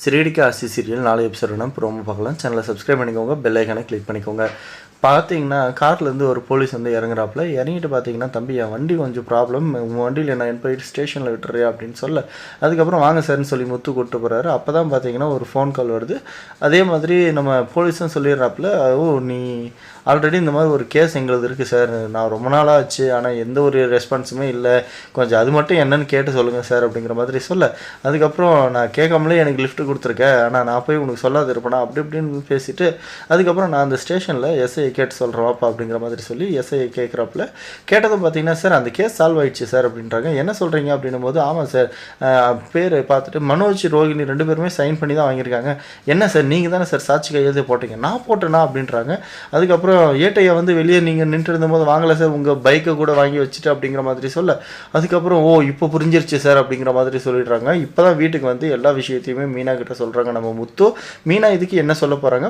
சிறீடிக்கு RC serial 4 episode வேணும் promo பார்க்கலாம். சேனலை சப்ஸ்கிரைப் பண்ணிக்கோங்க, பெல் ஐக்கானை கிளிக் பண்ணிக்கோங்க. பார்த்தீங்கன்னா கார்லேருந்து ஒரு போலீஸ் வந்து இறங்குறாப்புல. இறங்கிட்டு பார்த்தீங்கன்னா, தம்பி என் வண்டி கொஞ்சம் ப்ராப்ளம், உங்கள் வண்டியில் நான் போயிட்டு ஸ்டேஷனில் விட்டுறேன் அப்படின்னு சொல்ல, அதுக்கப்புறம் வாங்க சார்னு சொல்லி முத்து கூப்பிட்டு போகிறாரு. அப்போ தான் பார்த்தீங்கன்னா ஒரு ஃபோன் கால் வருது. அதே மாதிரி நம்ம போலீஸும் சொல்லிடுறாப்புல, ஓ நீ ஆல்ரெடி இந்த மாதிரி ஒரு கேஸ் எங்களுது இருக்குது சார், நான் ரொம்ப நாளாக ஆச்சு, ஆனால் எந்த ஒரு ரெஸ்பான்ஸுமே இல்லை, கொஞ்சம் அது மட்டும் என்னன்னு கேட்டு சொல்லுங்கள் சார் அப்படிங்கிற மாதிரி சொல்ல, அதுக்கப்புறம் நான் கேட்காமலே எனக்கு லிஃப்ட் கொடுத்துருக்கேன், ஆனால் நான் போய் உனக்கு சொல்லாது இருப்பேனா அப்படி இப்படின்னு பேசிவிட்டு, அதுக்கப்புறம் நான் அந்த ஸ்டேஷனில் எஸ்ஐ கேட்டு சொல்கிறேன் வாப்பா அப்படிங்கிற மாதிரி சொல்லி எஸ்ஐ கேட்குறாப்புல. கேட்டதும் பார்த்தீங்கன்னா, சார் அந்த கேஸ் சால்வ் ஆயிடுச்சு சார் அப்படின்றாங்க. என்ன சொல்கிறீங்க அப்படின்னும் போது, ஆமாம் சார் பேர் பார்த்துட்டு மனோஜ் ரோகிணி 2 பேருமே சைன் பண்ணி தான் வாங்கியிருக்காங்க. என்ன சார் நீங்கள் தானே சார் சாட்சி கையெழுத்து போட்டீங்க? நான் போட்டேனா அப்படின்றாங்க. அதுக்கப்புறம் ஏட்டையை வந்து வெளியே நீங்கள் நின்று இருந்தபோது வாங்கலை சார், உங்கள் பைக்கை கூட வாங்கி வச்சுட்டு அப்படிங்கிற மாதிரி சொல்ல, அதுக்கப்புறம் ஓ இப்போ புரிஞ்சிருச்சு சார் அப்படிங்கிற மாதிரி சொல்லிடுறாங்க. இப்போ தான் வீட்டுக்கு வந்து எல்லா விஷயத்தையுமே மீனா கிட்ட சொல்கிறாங்க நம்ம முத்து. மீனா இதுக்கு என்ன சொல்ல போகிறாங்க